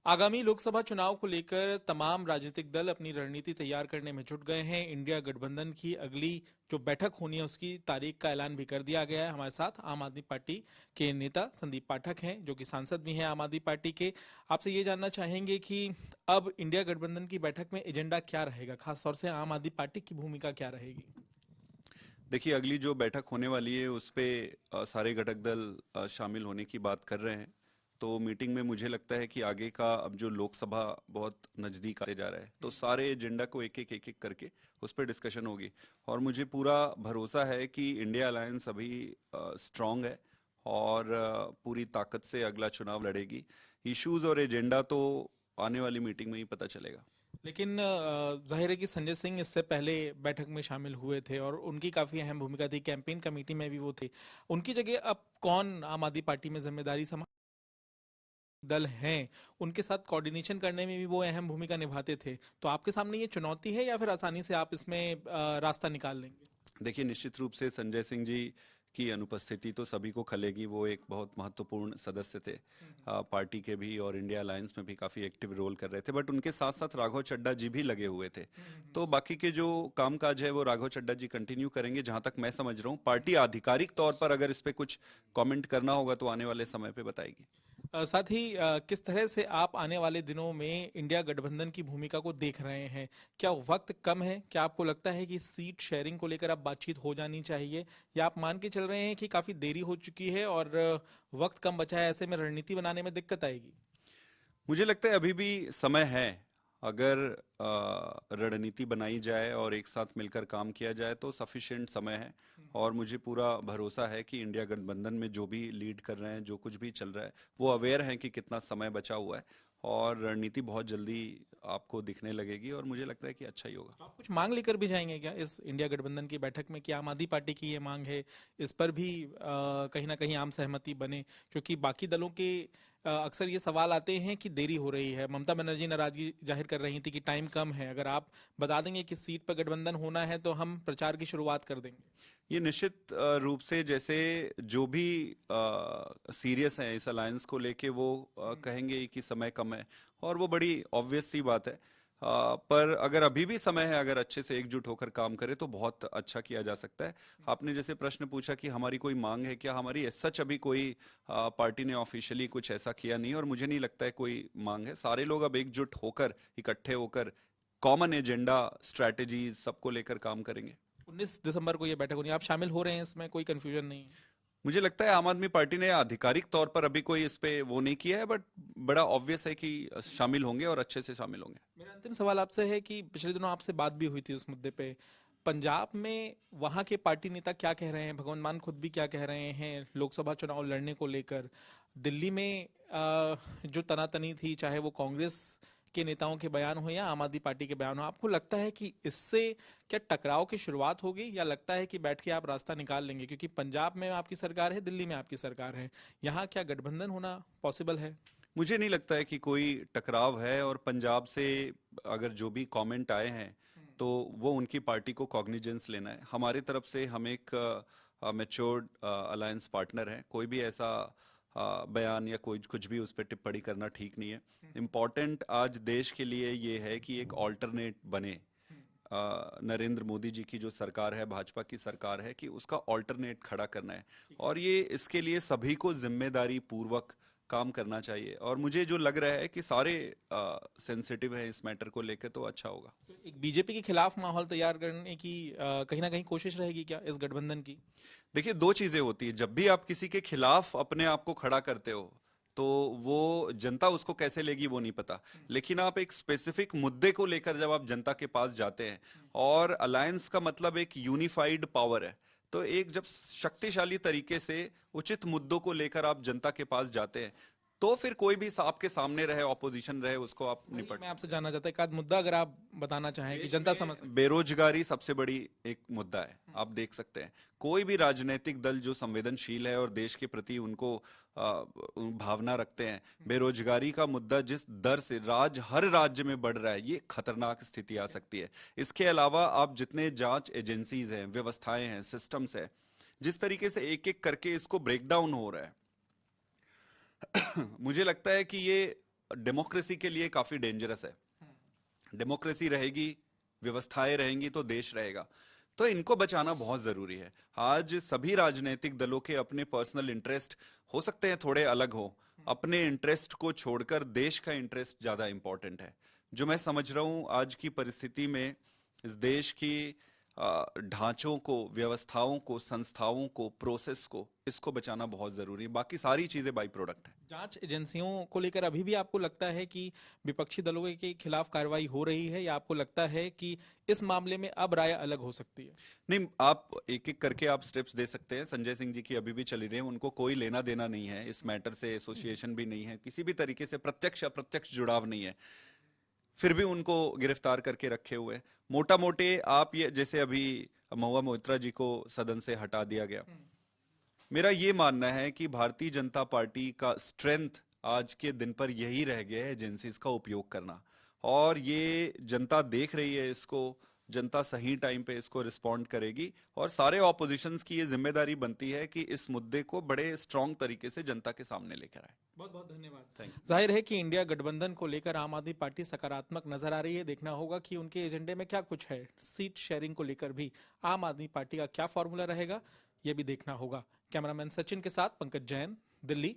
आगामी लोकसभा चुनाव को लेकर तमाम राजनीतिक दल अपनी रणनीति तैयार करने में जुट गए हैं। इंडिया गठबंधन की अगली जो बैठक होनी है उसकी तारीख का ऐलान भी कर दिया गया है। हमारे साथ आम आदमी पार्टी के नेता संदीप पाठक हैं, जो कि सांसद भी हैं आम आदमी पार्टी के। आपसे ये जानना चाहेंगे कि अब इंडिया गठबंधन की बैठक में एजेंडा क्या रहेगा, खासतौर से आम आदमी पार्टी की भूमिका क्या रहेगी। देखिए, अगली जो बैठक होने वाली है उस पे सारे घटक दल शामिल होने की बात कर रहे हैं। तो मीटिंग में मुझे लगता है कि आगे का अब जो लोकसभा बहुत नज़दीक आते जा रहा है, तो सारे एजेंडा को एक एक करके उस पर डिस्कशन होगी। और मुझे पूरा भरोसा है कि इंडिया अलायंस अभी स्ट्रांग है और पूरी ताकत से अगला चुनाव लड़ेगी। इश्यूज और एजेंडा तो आने वाली मीटिंग में ही पता चलेगा। लेकिन जाहिर है कि संजय सिंह इससे पहले बैठक में शामिल हुए थे और उनकी काफी अहम भूमिका थी, कैंपेन कमेटी में भी वो थे। उनकी जगह अब कौन आम आदमी पार्टी में जिम्मेदारी दल हैं, उनके साथ कोऑर्डिनेशन करने में भी वो अहम भूमिका निभाते थे। तो आपके सामने ये चुनौती है या फिर आसानी से आप इसमें रास्ता निकाल लेंगे। देखिए, निश्चित रूप से संजय सिंह जी की अनुपस्थिति तो सभी को खलेगी। वो एक बहुत महत्वपूर्ण सदस्य थे पार्टी के भी, और इंडिया अलायंस में भी काफ़ी एक्टिव रोल कर रहे थे। बट उनके साथ साथ राघव चड्ढा जी भी लगे हुए थे। तो बाकी के जो कामकाज है वो राघव चड्ढा जी कंटिन्यू करेंगे, जहां तक मैं समझ रहा हूँ। पार्टी आधिकारिक तौर पर अगर इस पे कुछ कमेंट करना होगा तो आने वाले समय पे बताएगी। साथ ही किस तरह से आप आने वाले दिनों में इंडिया गठबंधन की भूमिका को देख रहे हैं। क्या वक्त कम है, क्या आपको लगता है कि सीट शेयरिंग को लेकर अब बातचीत हो जानी चाहिए, या आप मान के चल रहे हैं कि काफी देरी हो चुकी है और वक्त कम बचा है, ऐसे में रणनीति बनाने में दिक्कत आएगी। मुझे लगता है अभी भी समय है। अगर रणनीति बनाई जाए और एक साथ मिलकर काम किया जाए तो सफिशिएंट समय है। और मुझे पूरा भरोसा है कि इंडिया गठबंधन में जो भी लीड कर रहे हैं, जो कुछ भी चल रहा है, वो अवेयर हैं कि कितना समय बचा हुआ है। और रणनीति बहुत जल्दी आपको दिखने लगेगी और मुझे लगता है कि अच्छा ही होगा। तो आप कुछ मांग लेकर भी जाएंगे क्या इस इंडिया गठबंधन की बैठक में, कि आम आदमी पार्टी की ये मांग है, इस पर भी कहीं ना कहीं आम सहमति बने। क्योंकि बाकी दलों के अक्सर ये सवाल आते हैं कि देरी हो रही है। ममता बनर्जी नाराजगी जाहिर कर रही थी कि टाइम कम है, अगर आप बता देंगे कि सीट पर गठबंधन होना है तो हम प्रचार की शुरुआत कर देंगे। ये निश्चित रूप से, जैसे जो भी सीरियस हैं इस अलायंस को लेके, वो कहेंगे कि समय कम है। और वो बड़ी ऑब्वियस सी बात है। पर अगर अभी भी समय है, अगर अच्छे से एकजुट होकर काम करे तो बहुत अच्छा किया जा सकता है। आपने जैसे प्रश्न पूछा कि हमारी कोई मांग है क्या, हमारी सच अभी कोई पार्टी ने ऑफिशियली कुछ ऐसा किया नहीं, और मुझे नहीं लगता है कोई मांग है। सारे लोग अब एकजुट होकर, इकट्ठे होकर कॉमन एजेंडा, स्ट्रैटेजी सबको लेकर काम करेंगे। 19 दिसंबर को ये बैठक होनी है, आप शामिल हो रहे हैं इसमें, कोई कंफ्यूजन नहीं है। मुझे लगता है आम आदमी पार्टी ने आधिकारिक तौर पर अभी कोई इस पे वो नहीं किया है, बट बड़ा ऑब्वियस है कि शामिल होंगे और अच्छे से शामिल होंगे। मेरा अंतिम सवाल आपसे है कि पिछले दिनों आपसे बात भी हुई थी उस मुद्दे पे। पंजाब में वहां के पार्टी नेता क्या कह रहे हैं, भगवंत मान खुद भी क्या कह रहे हैं लोकसभा चुनाव लड़ने को लेकर। दिल्ली में जो तनातनी थी, चाहे वो कांग्रेस के नेताओं के बयान हो या आम आदमी पार्टी के बयान हो, आपको लगता है कि इससे क्या टकराव की शुरुआत होगी, या लगता है कि बैठ के आप रास्ता निकाल लेंगे? क्योंकि पंजाब में आपकी सरकार है, दिल्ली में आपकी सरकार है, यहाँ क्या गठबंधन होना पॉसिबल है? मुझे नहीं लगता है कि कोई टकराव है। और पंजाब से अगर जो भी कमेंट आए हैं तो वो उनकी पार्टी को कॉग्निजेंस लेना है। हमारी तरफ से हम एक मैच्योर्ड अलायंस पार्टनर हैं। कोई भी ऐसा बयान या कोई कुछ भी उस पर टिप्पणी करना ठीक नहीं है। इम्पॉर्टेंट आज देश के लिए ये है कि एक ऑल्टरनेट बने। नरेंद्र मोदी जी की जो सरकार है, भाजपा की सरकार है, कि उसका ऑल्टरनेट खड़ा करना है। और ये इसके लिए सभी को जिम्मेदारी पूर्वक काम करना चाहिए। और मुझे जो लग रहा है कि सारे सेंसिटिव हैं इस मैटर को लेकर, तो अच्छा होगा। तो एक बीजेपी के खिलाफ माहौल तैयार करने की कहीं ना कहीं कोशिश रहेगी क्या इस गठबंधन की? देखिए, दो चीजें होती है। जब भी आप किसी के खिलाफ अपने आप को खड़ा करते हो तो वो जनता उसको कैसे लेगी वो नहीं पता। लेकिन आप एक स्पेसिफिक मुद्दे को लेकर जब आप जनता के पास जाते हैं, और अलायंस का मतलब एक यूनिफाइड पावर है, तो एक जब शक्तिशाली तरीके से उचित मुद्दों को लेकर आप जनता के पास जाते हैं, तो फिर कोई भी आपके सामने रहे, ऑपोजिशन रहे, उसको आप वही निपट मैं आपसे सकते हैं। जानना चाहता, एक आध मुद्दा अगर आप बताना चाहें कि देश जनता समझ में सके। बेरोजगारी सबसे बड़ी एक मुद्दा है। आप देख सकते हैं, कोई भी राजनीतिक दल जो संवेदनशील है और देश के प्रति उनको भावना रखते हैं, बेरोजगारी का मुद्दा जिस दर से हर राज्य में बढ़ रहा है, ये खतरनाक स्थिति आ सकती है। इसके अलावा आप जितने जांच एजेंसीज हैं, व्यवस्थाएं हैं, सिस्टम्स हैं, जिस तरीके से एक एक करके इसको ब्रेक डाउन हो रहा है, मुझे लगता है कि ये डेमोक्रेसी के लिए काफी डेंजरस है। डेमोक्रेसी रहेगी, व्यवस्थाएं रहेंगी तो देश रहेगा। तो इनको बचाना बहुत जरूरी है। आज सभी राजनीतिक दलों के अपने पर्सनल इंटरेस्ट हो सकते हैं थोड़े अलग हो, अपने इंटरेस्ट को छोड़कर देश का इंटरेस्ट ज्यादा इंपॉर्टेंट है। जो मैं समझ रहा हूं आज की परिस्थिति में इस देश की ढांचों को, व्यवस्थाओं को, संस्थाओं को, प्रोसेस को, इसको बचाना बहुत जरूरी है। बाकी सारी चीजें बाई प्रोडक्ट है। जांच एजेंसियों को लेकर अभी भी आपको लगता है कि विपक्षी दलों के खिलाफ कार्रवाई हो रही है, या आपको लगता है कि इस मामले में अब राय अलग हो सकती है? नहीं, आप एक एक करके आप स्टेप्स दे सकते हैं। संजय सिंह जी की अभी भी चली रही है, उनको कोई लेना देना नहीं है इस मैटर से, एसोसिएशन भी नहीं है, किसी भी तरीके से प्रत्यक्ष अप्रत्यक्ष जुड़ाव नहीं है, फिर भी उनको गिरफ्तार करके रखे हुए हैं। मोटा मोटे आप ये, जैसे अभी महुआ मोइत्रा जी को सदन से हटा दिया गया, मेरा ये मानना है कि भारतीय जनता पार्टी का स्ट्रेंथ आज के दिन पर यही रह गया है, एजेंसीज का उपयोग करना। और ये जनता देख रही है इसको, जनता सही टाइम पे इसको रिस्पॉन्ड करेगी, और सारे ऑपोजिशंस की ये जिम्मेदारी बनती है कि इस मुद्दे को बड़े स्ट्रांग तरीके से जनता के सामने लेकर आए। बहुत बहुत धन्यवाद। Thank you. जाहिर है कि इंडिया गठबंधन को लेकर आम आदमी पार्टी सकारात्मक नजर आ रही है। देखना होगा कि उनके एजेंडे में क्या कुछ है। सीट शेयरिंग को लेकर भी आम आदमी पार्टी का क्या फॉर्मूला रहेगा, यह भी देखना होगा। कैमरामैन सचिन के साथ पंकज जैन, दिल्ली।